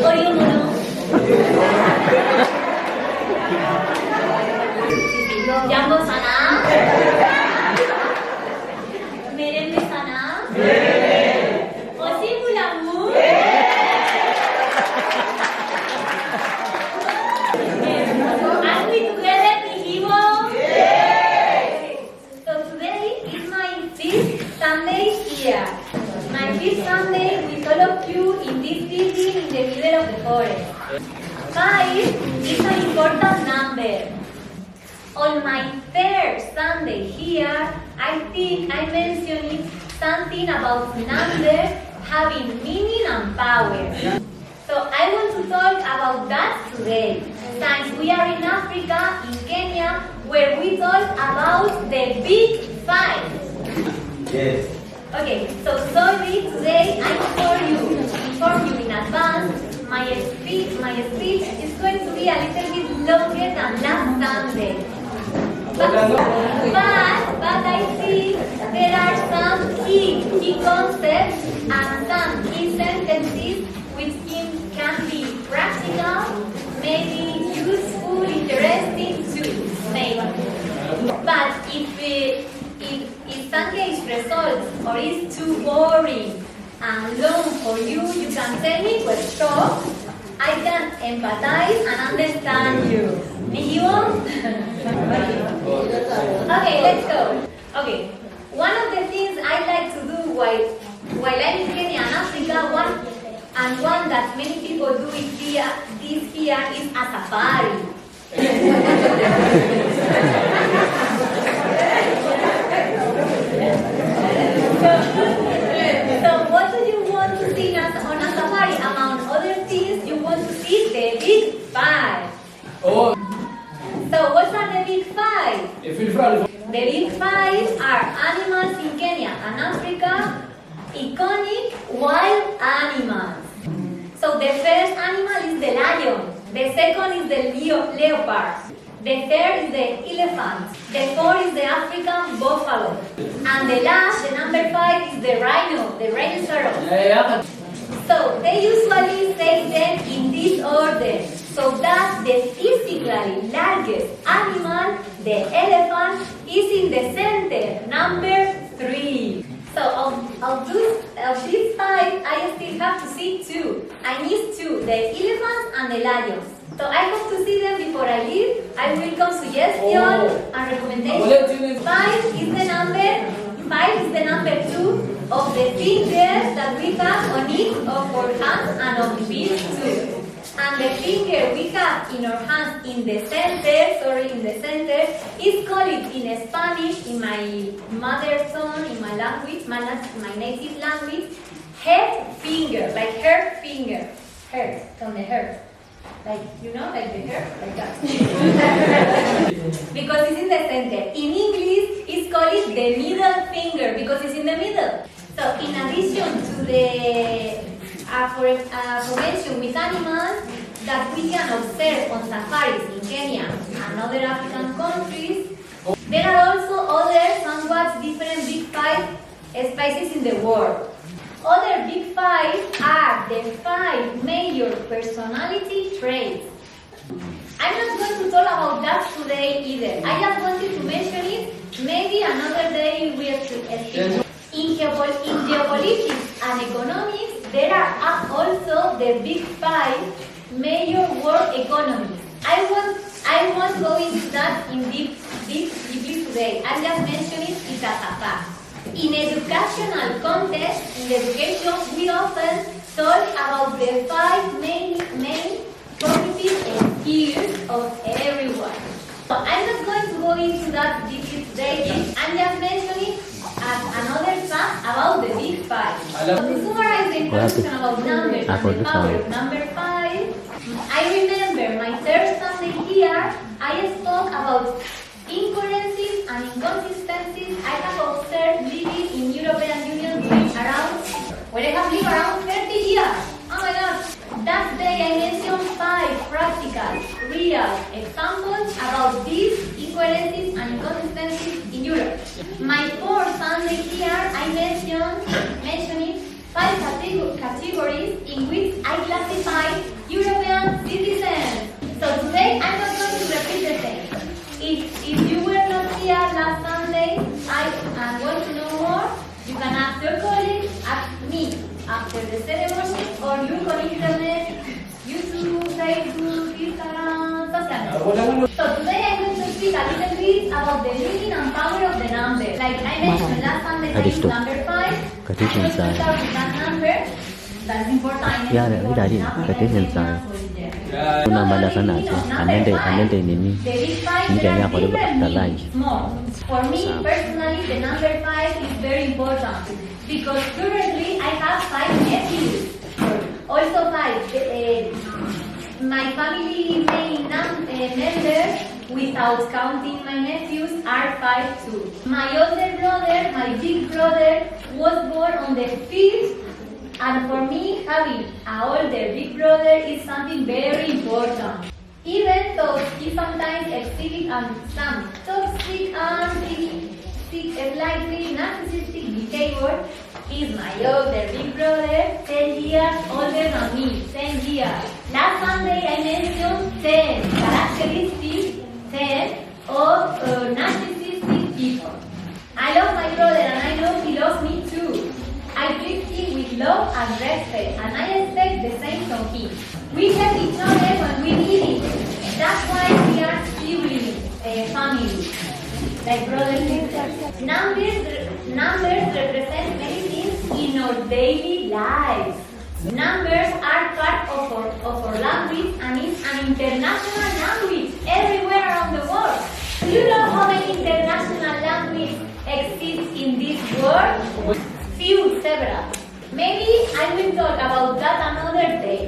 Oriomono. Jambo sana. Merembe sana. Osimulamu. Are we together, Nijibo? So today is my fifth Sunday here. My fifth Sunday with all of you in this building in the middle of the forest. 5 is an important number. On my third Sunday here, I think I mentioned something about numbers having meaning and power. So I want to talk about that today, since we are in Africa, in Kenya, where we talk about the Big Five. Yes. Okay, so sorry, today I inform you in advance. My speech is going to be a little bit longer than last Sunday. But I think there are some key concepts and some key sentences which can be practical, maybe useful, interesting too, maybe. But if some case results or is too boring and long for you, you can tell me, pues stop. I can empathize and understand you. Nijibo? Okay, let's go. Okay, one of the things I like to do while I'm in Kenya and Africa, one that many people do here is a safari. So what do you want to see on a safari? Among other things, you want to see the Big Five. Oh. So what are the Big Five? The Big Five are animals in Kenya and Africa, iconic wild animals. So the first animal is the lion, the second is the leopard, the third is the elephant, the fourth is the African buffalo, and the last, the number 5, is the rhino, the rhinoceros. So they usually say them in this order. So that the physically largest animal, the elephant, is in the center, number 3. So of these 5, I still have to see 2. I need 2, the elephants and the lions. So I hope to see them before I leave. I will come suggestions and recommendations. 5 is the number 2 of the fingers that we have on each of our hands and on the feet too. And the finger we have in our hands in the center, is called in Spanish, in my mother tongue, in my language, my native language, head finger, like hair finger, hair, from the hair. Like, you know, like the hair, like that. Because it's in the center. In English, it's called the middle finger, because it's in the middle. So, in addition to the formation with animals that we can observe on safaris in Kenya and other African countries, there are also other somewhat different Big Five species in the world. Other Big Five are the 5 major personality traits. I'm not going to talk about that today either. I just wanted to mention it. Maybe another day we will speak. In geopolitics and economics, there are also the Big 5 major world economies. I won't go into that in deeply today. I'm just mentioning it as a fact. In educational context, in education, we often talk about the 5 main cognitive skills of everyone. So I'm not going to go into that deeply today. I'm just mentioning as another fact about the Big 5. So to summarize the introduction about numbers and the power of number 5, I remember my first Sunday here, I spoke about incoherencies and inconsistencies I have observed living in European Union where I have lived around 30 years. Oh my God! That day I mentioned 5 practical, real examples about these incoherencies and inconsistencies in Europe. My fourth Sunday here, I mentioned 5 categories in which I classify Facebook, Instagram, social media. So today I'm going to speak a little bit about the meaning and power of the number. Like I mentioned last Sunday, I used number 5. I'm going to start with that number. That's important. Yeah, Daddy, petition sign. Number doesn't answer. And then they need me. The big 5 You can have there are the different lunch. meanings. More. For me personally, the number 5 is very important because currently I have 5 nephews. Also 5. My family main members, without counting my nephews, are 5 too. My older brother, my big brother, was born on the 5th. And for me, having an older big brother is something very important. Even though he sometimes exhibits some toxic and slightly narcissistic behavior, he's my older big brother, 10 years older than me, 10 years. Last Sunday I mentioned 10 characteristics, 10 of narcissistic people. I love my brother and I know he loves me too. I treat him with love and respect, and I expect the same from him. We help each other when we need it. That's why we are siblings, family, like brothers and sisters. Numbers represent many things in our daily lives. Numbers are part of our language, and it's an international language everywhere around the world. Do you know how many international languages exist in this world? Several. Maybe I will talk about that another day.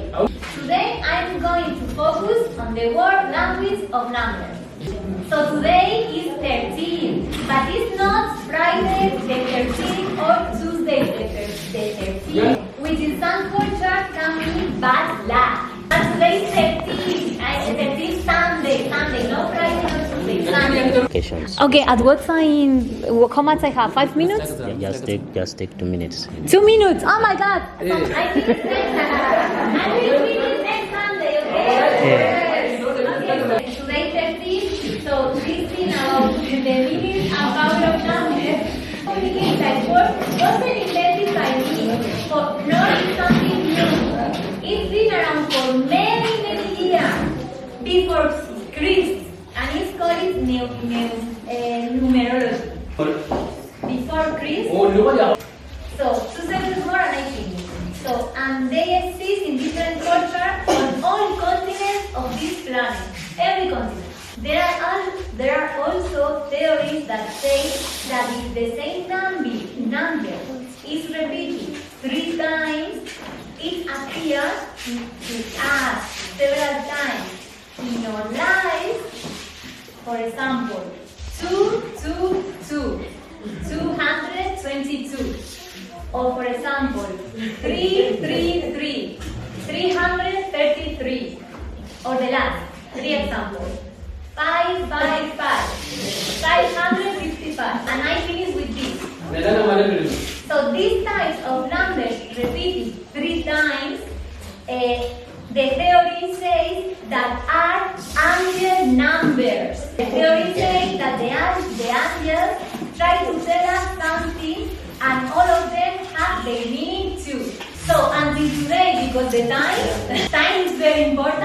Today I'm going to focus on the world language of numbers. So today is 13, but it's not Friday the 13th or Tuesday the 13th, which in some cultures can mean bad luck. And today is 13 Sunday, no Friday, no Tuesday, Sunday. Occasions. Okay, at what time, how much I have? 5 minutes? Just take 2 minutes. 2 minutes. Oh my God. So I think it's next Sunday. I will finish next Sunday, okay? Okay. Today 13, so listen about the meaning and power of numbers. Communication that wasn't invented by me, but nor is something new. It's been around for many years before Christ, and it's called numerology. Before Christ. So 2 seconds more and I finish. So, and they exist in different cultures on all continents of this planet, every continent. There are also theories that say that if the same number is repeated 3 times, it appears to us several times in our lives. For example, 222, 222. Or for example, 333, 333. Or the last, 3 examples. 555, 555. And I finish with this. So these types of numbers repeated 3 times, the theory says that are angel numbers. The theory says that the angels try to tell us something, and all of them have their meaning too. So until today, because the time is very important.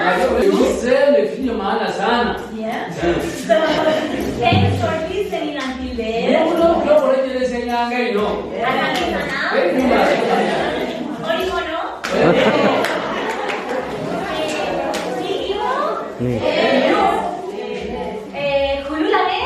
Yeah. So thanks for listening until the end. Jululane.